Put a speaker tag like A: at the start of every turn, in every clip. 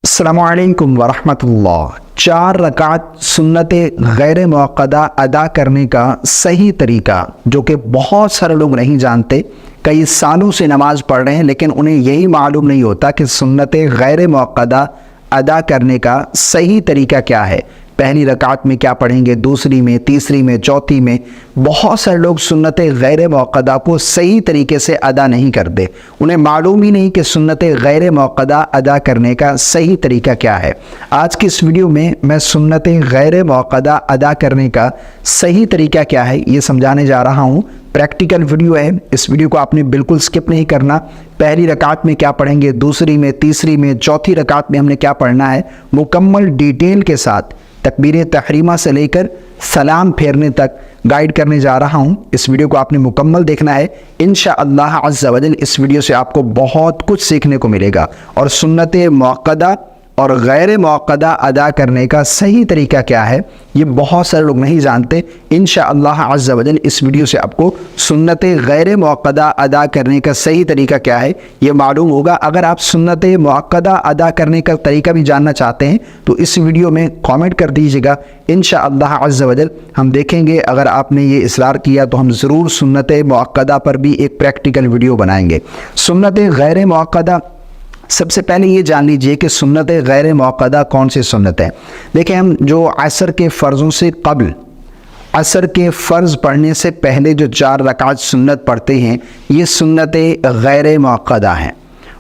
A: السلام علیکم ورحمۃ اللہ۔ 4 رکعت سنت غیر موقدہ ادا کرنے کا صحیح طریقہ جو کہ بہت سارے لوگ نہیں جانتے، کئی سالوں سے نماز پڑھ رہے ہیں لیکن انہیں یہی معلوم نہیں ہوتا کہ سنت غیر موقدہ ادا کرنے کا صحیح طریقہ کیا ہے۔ پہلی رکعت میں کیا پڑھیں گے، دوسری میں، تیسری میں، چوتھی میں۔ بہت سارے لوگ سنت غیر موقدہ کو صحیح طریقے سے ادا نہیں کرتے، انہیں معلوم ہی نہیں کہ سنت غیر موقدہ ادا کرنے کا صحیح طریقہ کیا ہے۔ آج کی اس ویڈیو میں سنت غیر موقدہ ادا کرنے کا صحیح طریقہ کیا ہے یہ سمجھانے جا رہا ہوں۔ پریکٹیکل ویڈیو ہے، اس ویڈیو کو آپ نے بالکل سکپ نہیں کرنا۔ پہلی رکعت میں کیا پڑھیں گے، دوسری میں، تیسری میں، چوتھی رکعت میں ہم نے کیا پڑھنا ہے، مکمل ڈیٹیل کے ساتھ تکبیر تحریمہ سے لے کر سلام پھیرنے تک گائیڈ کرنے جا رہا ہوں۔ اس ویڈیو کو آپ نے مکمل دیکھنا ہے، انشاءاللہ عز و جل اس ویڈیو سے آپ کو بہت کچھ سیکھنے کو ملے گا، اور سنت موقدہ اور غیر موقدہ ادا کرنے کا صحیح طریقہ کیا ہے یہ بہت سارے لوگ نہیں جانتے۔ انشاءاللہ عز و جل اس ویڈیو سے آپ کو سنت غیر موقدہ ادا کرنے کا صحیح طریقہ کیا ہے یہ معلوم ہوگا۔ اگر آپ سنت موقدہ ادا کرنے کا طریقہ بھی جاننا چاہتے ہیں تو اس ویڈیو میں کامنٹ کر دیجیے گا، انشاءاللہ عز و جل ہم دیکھیں گے۔ اگر آپ نے یہ اصرار کیا تو ہم ضرور سنت موقدہ پر بھی ایک پریکٹیکل ویڈیو بنائیں گے۔ سنت غیر موقدہ، سب سے پہلے یہ جان لیجئے کہ سنت غیر موقدہ کون سی سنت ہے۔ دیکھیں، ہم جو عصر کے فرضوں سے قبل، عصر کے فرض پڑھنے سے پہلے جو 4 رکعت سنت پڑھتے ہیں یہ سنت غیر موقدہ ہیں،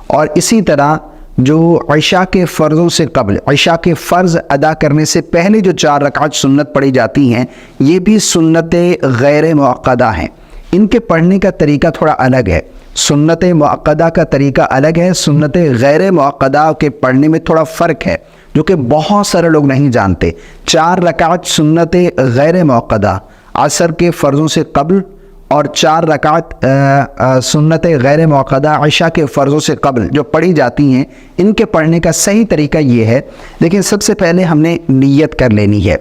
A: اور اسی طرح جو عشاء کے فرضوں سے قبل، عشاء کے فرض ادا کرنے سے پہلے جو 4 رکعت سنت پڑھی جاتی ہیں یہ بھی سنت غیر موقدہ ہیں۔ ان کے پڑھنے کا طریقہ تھوڑا الگ ہے، سنت موقدہ کا طریقہ الگ ہے، سنت غیر موقدہ کے پڑھنے میں تھوڑا فرق ہے جو کہ بہت سارے لوگ نہیں جانتے۔ 4 رکعت سنت غیر موقدہ عصر کے فرضوں سے قبل، اور 4 رکعت سنت غیر موقدہ عشاء کے فرضوں سے قبل جو پڑھی جاتی ہیں، ان کے پڑھنے کا صحیح طریقہ یہ ہے۔ لیکن سب سے پہلے ہم نے نیت کر لینی ہے۔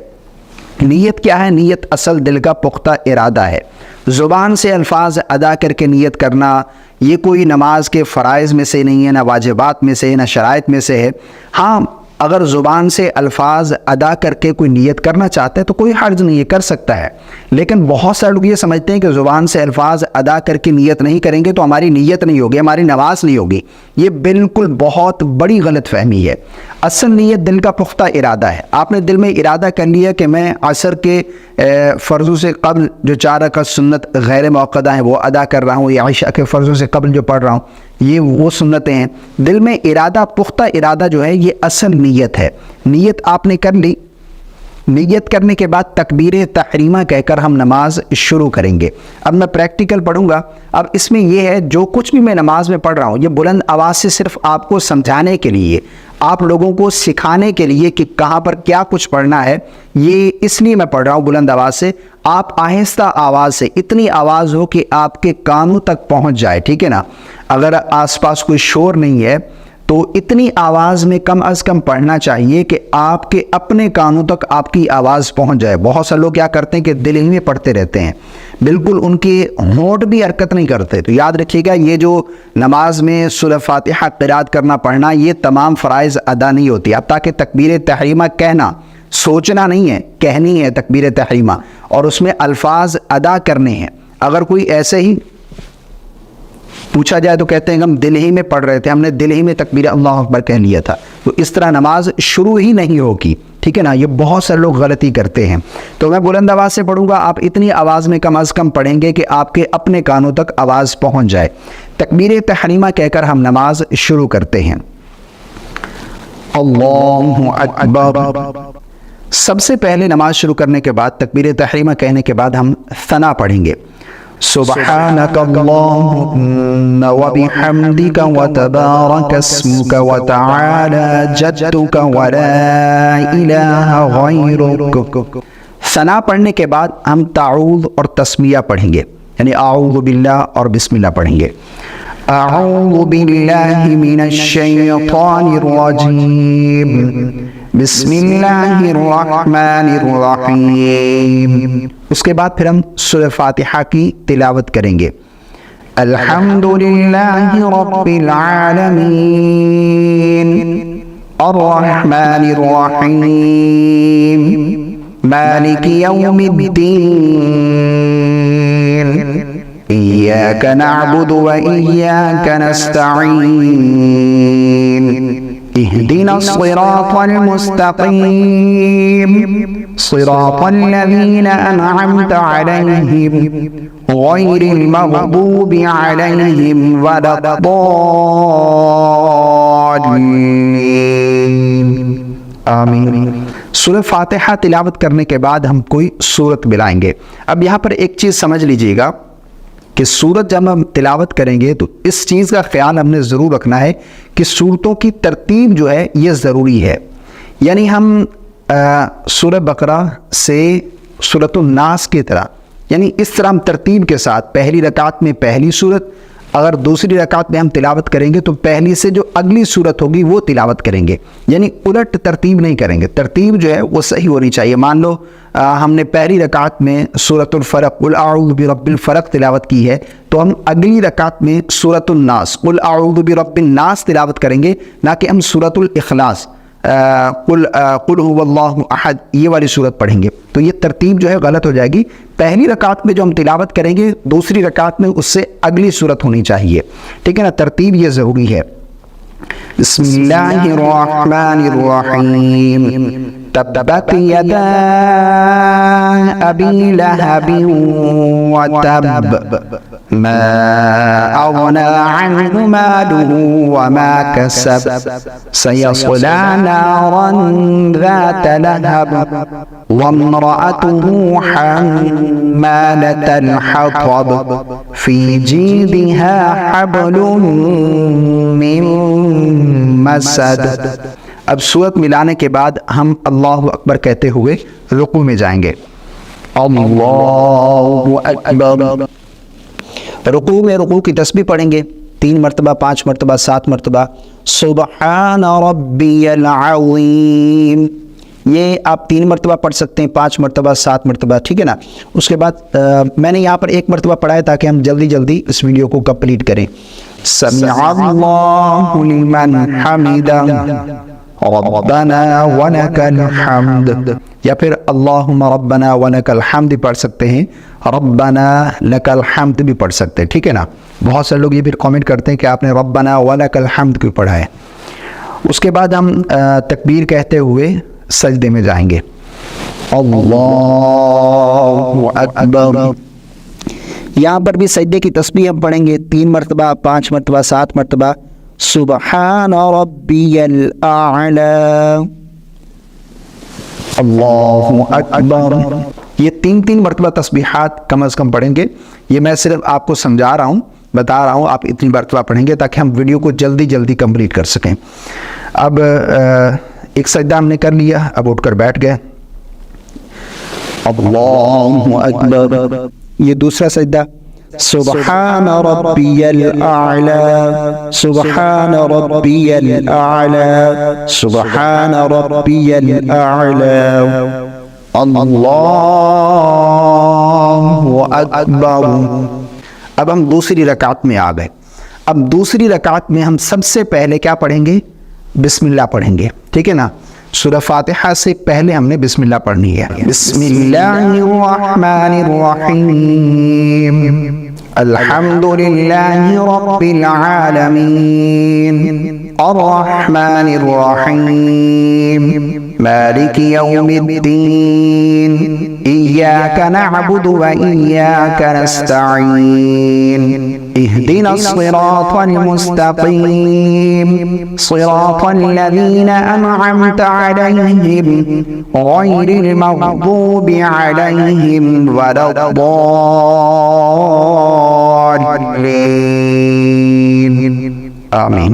A: نیت کیا ہے؟ نیت اصل دل کا پختہ ارادہ ہے۔ زبان سے الفاظ ادا کر کے نیت کرنا یہ کوئی نماز کے فرائض میں سے نہیں ہے، نہ واجبات میں سے، نہ شرائط میں سے ہے۔ ہاں، اگر زبان سے الفاظ ادا کر کے کوئی نیت کرنا چاہتا ہے تو کوئی حرج نہیں ہے، کر سکتا ہے۔ لیکن بہت سارے لوگ یہ سمجھتے ہیں کہ زبان سے الفاظ ادا کر کے نیت نہیں کریں گے تو ہماری نیت نہیں ہوگی، ہماری نماز نہیں ہوگی۔ یہ بالکل بہت بڑی غلط فہمی ہے۔ اصل نیت دل کا پختہ ارادہ ہے۔ آپ نے دل میں ارادہ کر لیا کہ میں عصر کے فرضوں سے قبل جو 4 رکعت سنت غیر موقدہ ہیں وہ ادا کر رہا ہوں، یا عشاء کے فرضوں سے قبل جو پڑھ رہا ہوں یہ وہ سنتیں ہیں۔ دل میں ارادہ، پختہ ارادہ جو ہے یہ اصل نیت ہے۔ نیت آپ نے کر لی، نیت کرنے کے بعد تکبیر تحریمہ کہہ کر ہم نماز شروع کریں گے۔ اب میں پریکٹیکل پڑھوں گا۔ اب اس میں یہ ہے، جو کچھ بھی میں نماز میں پڑھ رہا ہوں یہ بلند آواز سے صرف آپ کو سمجھانے کے لیے، آپ لوگوں کو سکھانے کے لیے کہ کہاں پر کیا کچھ پڑھنا ہے، یہ اس لیے میں پڑھ رہا ہوں بلند آواز سے۔ آپ آہستہ آواز سے، اتنی آواز ہو کہ آپ کے کانوں تک پہنچ جائے، ٹھیک ہے نا۔ اگر آس پاس کوئی شور نہیں ہے تو اتنی آواز میں کم از کم پڑھنا چاہیے کہ آپ کے اپنے کانوں تک آپ کی آواز پہنچ جائے۔ بہت سے لوگ کیا کرتے ہیں کہ دل ہی میں پڑھتے رہتے ہیں، بالکل ان کے ہونٹ بھی حرکت نہیں کرتے۔ تو یاد رکھیے گا، یہ جو نماز میں سورہ فاتحہ قرات کرنا، پڑھنا، یہ تمام فرائض ادا نہیں ہوتی۔ اب تاکہ تکبیر تحریمہ کہنا، سوچنا نہیں ہے، کہنی ہے تکبیر تحریمہ، اور اس میں الفاظ ادا کرنے ہیں۔ اگر کوئی ایسے ہی پوچھا جائے تو کہتے ہیں کہ ہم دل ہی میں پڑھ رہے تھے، ہم نے دل ہی میں تکبیر اللہ اکبر کہہ لیا تھا، تو اس طرح نماز شروع ہی نہیں ہوگی، ٹھیک ہے نا۔ یہ بہت سارے لوگ غلطی کرتے ہیں۔ تو میں بلند آواز سے پڑھوں گا، آپ اتنی آواز میں کم از کم پڑھیں گے کہ آپ کے اپنے کانوں تک آواز پہنچ جائے۔ تکبیر تحریمہ کہہ کر ہم نماز شروع کرتے ہیں۔ اللہ اکبر۔ سب سے پہلے نماز شروع کرنے کے بعد، تکبیر تحریمہ کہنے کے بعد ہم ثنا پڑھیں گے۔ سبحانک اللہم وبحمدک وتبارک اسمک وتعالی جدک ولا الہ غیرک۔ ثنا پڑھنے کے بعد ہم تعوذ اور تسمیہ پڑھیں گے، یعنی اعوذ باللہ اور بسم اللہ پڑھیں گے۔ اعوذ باللہ من الشیطان الرجیم، بسم اللہ الرحمن الرحیم۔ اس کے بعد پھر ہم سورہ فاتحہ کی تلاوت کریں گے۔ الحمدللہ رب العالمین، الرحمن الرحیم مالک یوم الدین ایاک نعبد و ایاک نستعین اهدنا الصراط المستقیم صراط الذین انعمت علیہم غیر المغضوب علیہم ولا الضالین آمین۔ سورہ فاتحہ تلاوت کرنے کے بعد ہم کوئی سورت ملائیں گے۔ اب یہاں پر ایک چیز سمجھ لیجئے گا کہ سورت جب ہم تلاوت کریں گے تو اس چیز کا خیال ہم نے ضرور رکھنا ہے کہ سورتوں کی ترتیب جو ہے یہ ضروری ہے۔ یعنی ہم سورہ بقرہ سے سورۃ الناس کی طرح، یعنی اس طرح ہم ترتیب کے ساتھ پہلی رکعت میں پہلی سورت، اگر دوسری رکعت میں ہم تلاوت کریں گے تو پہلی سے جو اگلی سورت ہوگی وہ تلاوت کریں گے، یعنی الٹ ترتیب نہیں کریں گے۔ ترتیب جو ہے وہ صحیح ہونی چاہیے۔ مان لو ہم نے پہلی رکعت میں سورۃ الفلق قل اعوذ برب الفلق تلاوت کی ہے، تو ہم اگلی رکعت میں سورۃ الناس قل اعوذ برب الناس تلاوت کریں گے، نہ کہ ہم سورۃ الاخلاص قل هو اللہ احد یہ والی صورت پڑھیں گے۔ تو یہ ترتیب جو ہے غلط ہو جائے گی۔ پہلی رکعت میں جو ہم تلاوت کریں گے دوسری رکعت میں اس سے اگلی صورت ہونی چاہیے، ٹھیک ہے نا؟ ترتیب یہ ضروری ہے۔ بسم اللہ الرحمن الرحیم تبت یدا ابی لہب وتب ما اغنى عنه ماله وما كسب سيصلى نارا ذات لهب وامرأته حمالة الحطب في جيدها حبل من مسد۔ اب سورت ملانے کے بعد ہم اللہ اکبر کہتے ہوئے رکوع میں جائیں گے۔ اللہ اکبر۔ رکوع میں رکوع کی تسبیح پڑھیں گے 3 مرتبہ، 5 مرتبہ، 7 مرتبہ۔ سبحان ربی العظیم یہ آپ 3 مرتبہ پڑھ سکتے ہیں، 5 مرتبہ، 7 مرتبہ، ٹھیک ہے نا؟ اس کے بعد میں نے یہاں پر 1 مرتبہ پڑھا ہے تاکہ ہم جلدی جلدی اس ویڈیو کو کمپلیٹ کریں۔ سمع اللہ لمن حمدہ ربنا ولک الحمد، یا پھر اللہم ربنا ولک الحمد پڑھ سکتے ہیں، ربنا لک الحمد بھی پڑھ سکتے ہیں، ٹھیک ہے نا؟ بہت سے لوگ یہ پھر کامنٹ کرتے ہیں کہ آپ نے ربنا ولک الحمد کیوں پڑھا ہے۔ اس کے بعد ہم تکبیر کہتے ہوئے سجدے میں جائیں گے۔ اللہ اکبر۔ یہاں پر بھی سجدے کی تسبیح ہم پڑھیں گے 3 مرتبہ، 5 مرتبہ، 7 مرتبہ۔ سبحان ربی الاعلی، اللہ اکبر۔ یہ 3 مرتبہ تسبیحات کم از کم پڑھیں گے۔ یہ میں صرف آپ کو سمجھا رہا ہوں، بتا رہا ہوں، آپ اتنی مرتبہ پڑھیں گے تاکہ ہم ویڈیو کو جلدی جلدی کمپلیٹ کر سکیں۔ اب ایک سجدہ ہم نے کر لیا، اب اٹھ کر بیٹھ گئے۔ اللہ اکبر۔ یہ دوسرا سجدہ، سبحان ربی الاعلی، سبحان ربی الاعلی، سبحان ربی الاعلی، اللہ اکبر۔ اب ہم دوسری رکعت میں آ گئے۔ اب دوسری رکعت میں ہم سب سے پہلے کیا پڑھیں گے؟ بسم اللہ پڑھیں گے، ٹھیک ہے نا؟ سورہ فاتحہ سے پہلے ہم نے بسم اللہ پڑھنی ہے۔ بسم اللہ الرحمن الرحیم الحمد للہ رب العالمین الرحمن الرحیم مالک یوم الدین ایاک نعبد و ایاک نستعین اهدنا الصراط المستقیم صراط الذین انعمت علیہم غیر المغضوب علیہم ولا الضالین آمین۔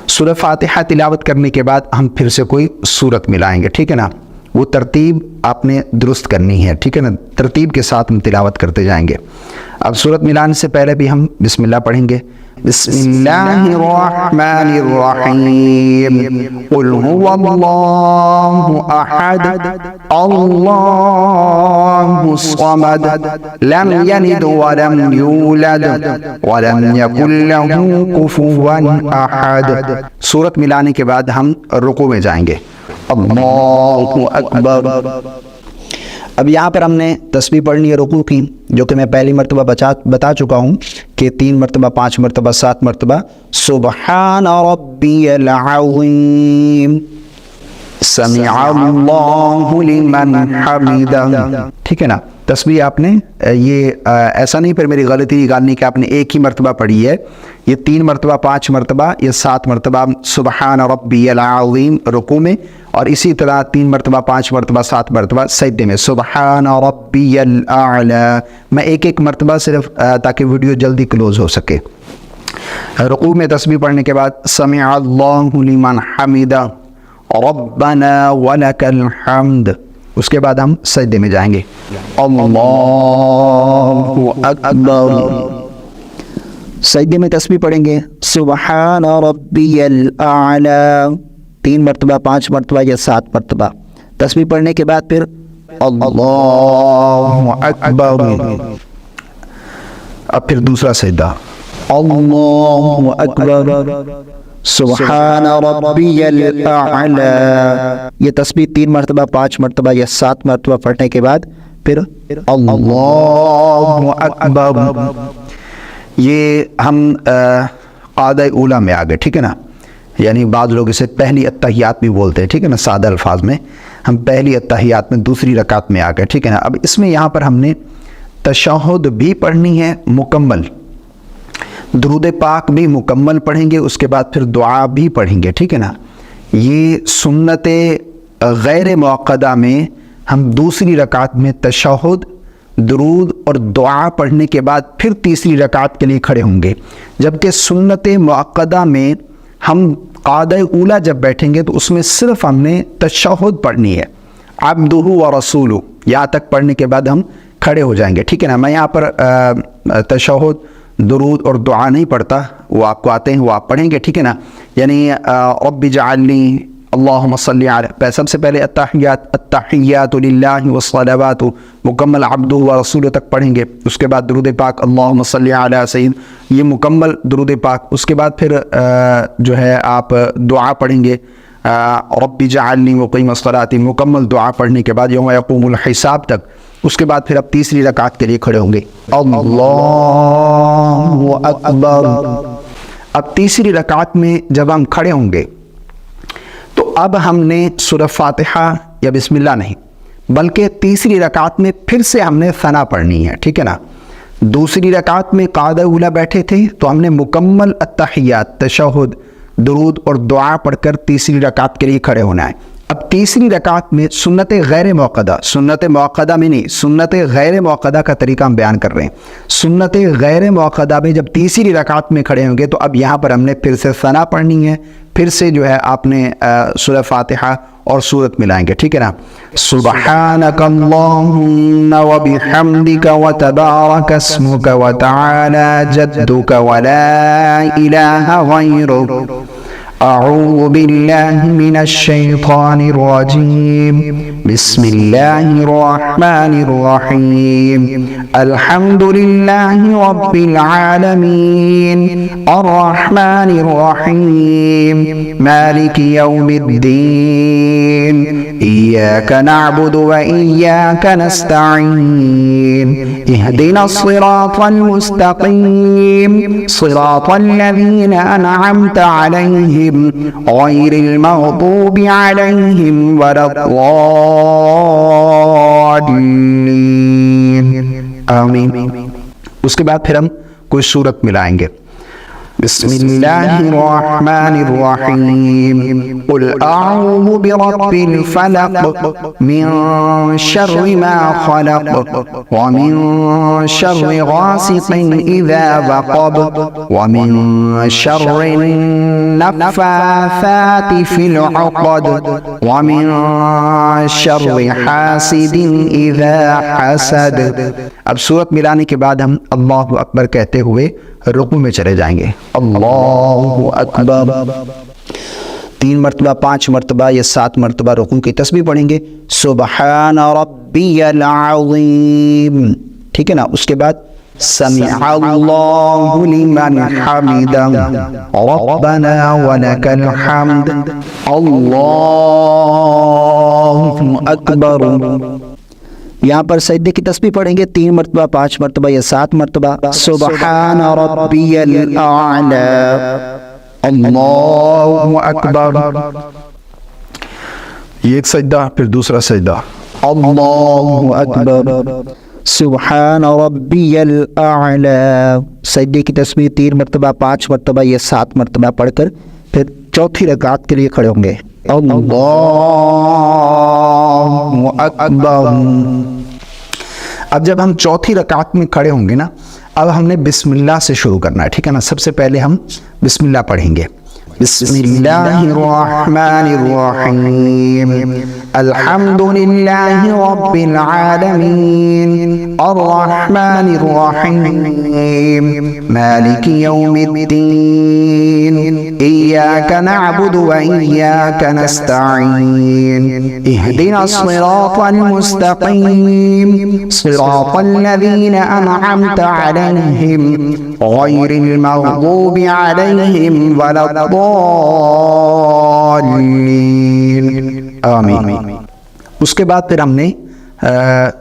A: سورہ فاتحہ تلاوت کرنے کے بعد ہم پھر سے کوئی سورت ملائیں گے، ٹھیک ہے نا؟ وہ ترتیب آپ نے درست کرنی ہے، ٹھیک ہے نا؟ ترتیب کے ساتھ ہم تلاوت کرتے جائیں گے۔ اب سورت ملانے سے پہلے بھی ہم بسم اللہ پڑھیں گے۔ بسم اللہ الرحمن الرحیم قل هو اللہ احد اللہ الصمد لم یلد ولم یولد ولم یکن لہ کفوا احد. سورت ملانے کے بعد ہم رکوع میں جائیں گے. اللہ اکبر. اب یہاں پر ہم نے تسبیح پڑھنی ہے رکوع کی، جو کہ میں پہلی مرتبہ بتا چکا ہوں کہ 3 مرتبہ 5 مرتبہ 7 مرتبہ سبحان ربی العظیم سمع اللہ لمن حمدہ. ٹھیک ہے نا. تسبیح آپ نے یہ ایسا نہیں پھر میری غلطی نکالنی کہ آپ نے ایک ہی مرتبہ پڑھی ہے. یہ 3 مرتبہ 5 مرتبہ یہ 7 مرتبہ سبحان ربی العظیم رکوع میں، اور اسی طرح 3 مرتبہ 5 مرتبہ 7 مرتبہ سجدے میں سبحان ربی الاعلی. میں ایک مرتبہ صرف تاکہ ویڈیو جلدی کلوز ہو سکے. رکوع میں تسبیح پڑھنے کے بعد سمع اللہ لمن حمدہ ربنا ولک الحمد. اس کے بعد ہم سجدے میں جائیں گے. اللہ اکبر. سجدے میں تسبیح پڑھیں گے سبحان ربی الاعلی 3 مرتبہ 5 مرتبہ یا 7 مرتبہ. تسبیح پڑھنے کے بعد پھر اللہ اکبر. اب پھر دوسرا سجدہ اللہ اکبر سبحان ربی الاعلی. یہ تسبیح 3 مرتبہ 5 مرتبہ یا 7 مرتبہ پڑھنے کے بعد پھر اللہ اکبر. یہ ہم قاعدہ اولا میں آ گئے. ٹھیک ہے نا. یعنی بعض لوگ اسے پہلی اتحیات بھی بولتے ہیں. ٹھیک ہے نا. سادہ الفاظ میں ہم پہلی اتحیات میں دوسری رکعت میں آ گئے. ٹھیک ہے نا. اب اس میں یہاں پر ہم نے تشہد بھی پڑھنی ہے مکمل، درود پاک بھی مکمل پڑھیں گے، اس کے بعد پھر دعا بھی پڑھیں گے. ٹھیک ہے نا. یہ سنت غیر موقدہ میں ہم دوسری رکعت میں تشہد، درود اور دعا پڑھنے کے بعد پھر تیسری رکعت کے لیے کھڑے ہوں گے. جبکہ سنت موقدہ میں ہم قاعدہ اولا جب بیٹھیں گے تو اس میں صرف ہم نے تشہد پڑھنی ہے، عبدہ و رسولہ یہاں تک پڑھنے کے بعد ہم کھڑے ہو جائیں گے. ٹھیک ہے نا. میں یہاں پر تشہد، درود اور دعا نہیں پڑھتا، وہ آپ کو آتے ہیں وہ آپ پڑھیں گے. ٹھیک ہے نا. یعنی رب اجعلنی اللہم صلی علی، سب سے پہلے التحیات للہ والصلوات مکمل عبدہ و رسولہ تک پڑھیں گے. اس کے بعد درود پاک اللہم صلی علی سید، یہ مکمل درود پاک. اس کے بعد پھر جو ہے آپ دعا پڑھیں گے رب اجعلنی مقیم الصلاۃ، مکمل دعا پڑھنے کے بعد یوم یقوم الحساب تک. اس کے بعد پھر اب تیسری رکعت کے لیے کھڑے ہوں گے. اللہ اکبر. اب تیسری رکعت میں جب ہم کھڑے ہوں گے تو اب ہم نے سورہ فاتحہ یا بسم اللہ نہیں، بلکہ تیسری رکعت میں پھر سے ہم نے ثنا پڑھنی ہے. ٹھیک ہے نا. دوسری رکعت میں قاعدہ اولا بیٹھے تھے تو ہم نے مکمل التحیات، تشہد، درود اور دعا پڑھ کر تیسری رکعت کے لیے کھڑے ہونا ہے. اب تیسری رکعت میں سنت غیر موقدہ، سنت موقدہ میں نہیں، سنت غیر موقدہ کا طریقہ ہم بیان کر رہے ہیں. سنت غیر موقدہ میں جب تیسری رکعت میں کھڑے ہوں گے تو اب یہاں پر ہم نے پھر سے ثنا پڑھنی ہے، پھر سے جو ہے آپ نے سورہ فاتحہ اور سورت ملائیں گے. ٹھیک ہے نا. سبحانک اللہم وبحمدک وتبارک اسمک وتعالی جدک ولا الہ غیرک اعوذ باللہ من الشیطان الرجیم بسم اللہ الرحمن الرحیم الحمد للہ رب العالمین الرحمن الرحیم مالک یوم الدین ایاک نعبد و ایاک نستعین اہدنا الصراط المستقیم صراط الذین انعمت علیہم غیر المغضوب علیہم ولا الضالین آمین. اس کے بعد پھر ہم کوئی سورت ملائیں گے. بسم اللہ الرحمن الرحیم قل اعوذ برب الفلق من شر ما خلق ومن شر غاسق اذا وقب ومن شر النفاثات في العقد ومن شر حاسد اذا حسد. اب سورت ملانے کے بعد ہم اللہ اکبر کہتے ہوئے رکوع میں چلے جائیں گے. اللہ اکبر 3 مرتبہ 5 مرتبہ یا 7 مرتبہ رکوع کی تسبیح پڑھیں گے. سبحان ربی العظیم. ٹھیک ہے نا. اس کے بعد سمع اللہ لمن حمدہ ربنا ولک الحمد اللہ اکبر. یہاں پر سجدے کی تسبیح پڑھیں گے 3 مرتبہ 5 مرتبہ یا 7 مرتبہ. سبحان ربی الاعلی اللہ اکبر. یہ ایک سجدہ، پھر دوسرا سجدہ اللہ اکبر سبحان ربی الاعلی. سجدے کی تسبیح 3 مرتبہ 5 مرتبہ یا 7 مرتبہ پڑھ کر پھر چوتھی رکعت کے لیے کھڑے ہوں گے. اللہ اکبر. اب جب ہم چوتھی رکعت میں کھڑے ہوں گے نا، اب ہم نے بسم اللہ سے شروع کرنا ہے. ٹھیک ہے نا. سب سے پہلے ہم بسم اللہ پڑھیں گے. بسم اللہ الرحمن الرحیم الحمد للہ رب العالمین الرحمن الرحیم مالک یوم الدین ایاک نعبد و ایاک نستعین اہدنا الصراط المستقیم صراط الذین انعمت علیہم غیر المغضوب علیہم ولا آمین. اس کے بعد پھر ہم نے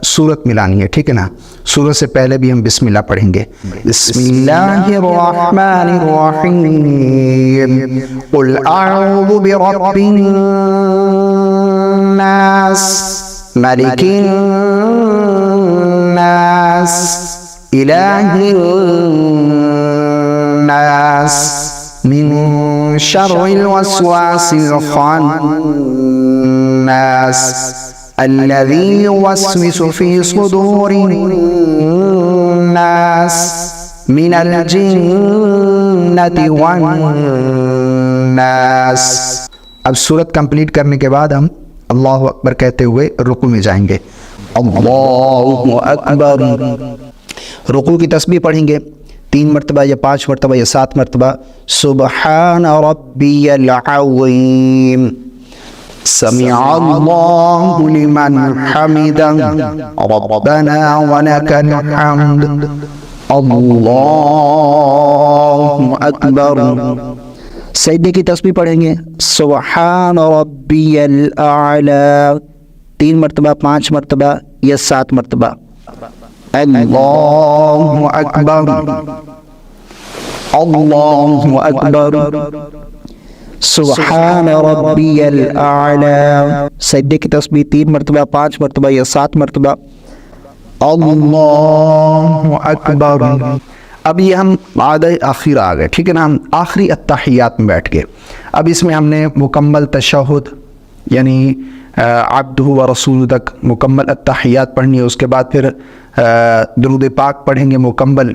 A: سورت ملانی ہے. ٹھیک ہے نا. سورت سے پہلے بھی ہم بسم اللہ پڑھیں گے. بسم اللہ الرحمن الرحیم قل اعوذ برب الناس ملک الناس الہ الناس من شر الوسواس الخناس الذي يوسوس في صدور الناس من الجنة والناس. اب سورت کمپلیٹ کرنے کے بعد ہم اللہ اکبر کہتے ہوئے رکوع میں جائیں گے. اللہ اکبر. رکوع کی تسبیح پڑھیں گے 3 مرتبہ یا 5 مرتبہ یا 7 مرتبہ. سبحان ربی العظیم سمع اللہ لمن حمدہ ربنا ولک الحمد اللہ اکبر. سجدے کی تسبیح پڑھیں گے. سبحان ربی الاعلی 3 مرتبہ 5 مرتبہ یا 7 مرتبہ. اللہ اکبر اللہ اکبر سبحان ربی الاعلی. سجدے کی تسبیح 3 مرتبہ 5 مرتبہ یا 7 مرتبہ. اللہ اکبر. اب یہ ہم عادہ آخر آ گئے. ٹھیک ہے نا. ہم آخری التحیات میں بیٹھ گئے. اب اس میں ہم نے مکمل تشہد یعنی عبدہ و رسول تک مکمل التحیات پڑھنی ہے. اس کے بعد پھر درود پاک پڑھیں گے مکمل.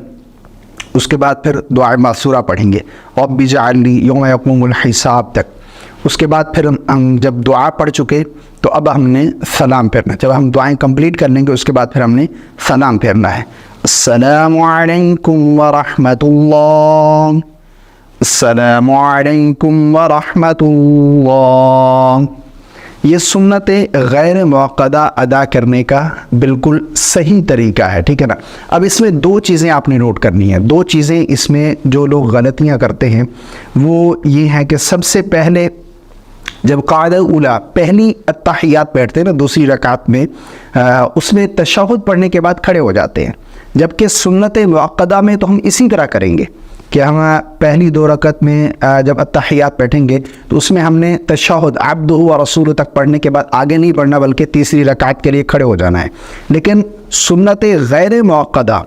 A: اس کے بعد پھر دعائے معصورہ پڑھیں گے رب اجعلنی یوم یقوم الحساب تک. اس کے بعد پھر ہم جب دعا پڑھ چکے تو اب ہم نے سلام پھیرنا. جب ہم دعائیں کمپلیٹ کر لیں گے اس کے بعد پھر ہم نے سلام پھیرنا ہے. السلام علیکم ورحمۃ اللہ السلام علیکم ورحمۃ اللہ. یہ سنت غیر موقدہ ادا کرنے کا بالکل صحیح طریقہ ہے. ٹھیک ہے نا. اب اس میں 2 چیزیں آپ نے نوٹ کرنی ہیں. 2 چیزیں اس میں جو لوگ غلطیاں کرتے ہیں وہ یہ ہیں کہ سب سے پہلے جب قاعدہ اولا پہلی التحیات بیٹھتے ہیں نا دوسری رکعت میں، اس میں تشہد پڑھنے کے بعد کھڑے ہو جاتے ہیں. جبکہ سنت موقدہ میں تو ہم اسی طرح کریں گے کہ ہم پہلی 2 رکعت میں جب التحیات بیٹھیں گے تو اس میں ہم نے تشہد عبدہ و رسول تک پڑھنے کے بعد آگے نہیں پڑھنا بلکہ تیسری رکعت کے لیے کھڑے ہو جانا ہے. لیکن سنت غیر موقدہ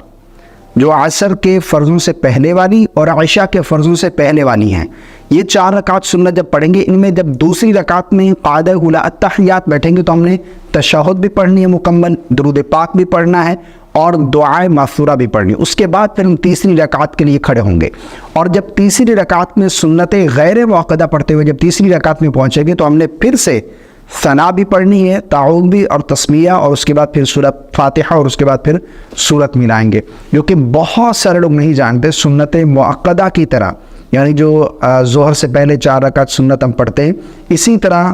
A: جو عصر کے فرضوں سے پہلے والی اور عشاء کے فرضوں سے پہلے والی ہیں، یہ 4 رکعت سنت جب پڑھیں گے، ان میں جب دوسری رکعت میں قاعدہ اولا التحیات بیٹھیں گے تو ہم نے تشہد بھی پڑھنی ہے مکمل، درود پاک بھی پڑھنا ہے اور دعائے معصورہ بھی پڑھنی. اس کے بعد پھر ہم تیسری رکعت کے لیے کھڑے ہوں گے، اور جب تیسری رکعت میں سنت غیر موقدہ پڑھتے ہوئے جب تیسری رکعت میں پہنچیں گے تو ہم نے پھر سے ثنا بھی پڑھنی ہے، تعوذ بھی اور تسمیہ، اور اس کے بعد پھر سورۃ فاتحہ، اور اس کے بعد پھر سورت ملائیں گے، جو کہ بہت سارے لوگ نہیں جانتے۔ سنت مؤکدہ کی طرح، یعنی جو ظہر سے پہلے 4 رکعت سنت ہم پڑھتے ہیں، اسی طرح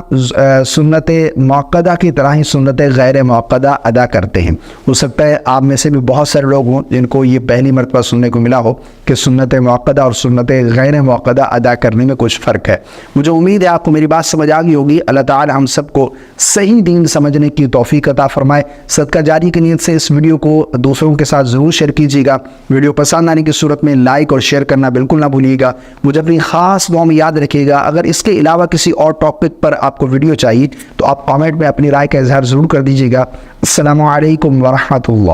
A: سنت مؤکدہ کی طرح ہی سنت غیر مؤکدہ ادا کرتے ہیں۔ ہو سکتا ہے آپ میں سے بھی بہت سارے لوگ ہوں جن کو یہ پہلی مرتبہ سننے کو ملا ہو کہ سنت مؤکدہ اور سنت غیر مؤکدہ ادا کرنے میں کچھ فرق ہے۔ مجھے امید ہے آپ کو میری بات سمجھ آ گئی ہوگی۔ اللہ تعالی ہم سب کو صحیح دین سمجھنے کی توفیق عطا فرمائے۔ صدقہ جاری کی نیت سے اس ویڈیو کو دوسروں کے ساتھ ضرور شیئر کیجیے گا۔ ویڈیو پسند آنے کی صورت میں لائک اور شیئر کرنا بالکل نہ بھولیے گا۔ مجھے اپنی خاص دعا میں یاد رکھیے گا۔ اگر اس کے علاوہ کسی اور ٹاپک پر آپ کو ویڈیو چاہیے تو آپ کامنٹ میں اپنی رائے کا اظہار ضرور کر دیجیے گا۔ السلام علیکم ورحمۃ اللہ۔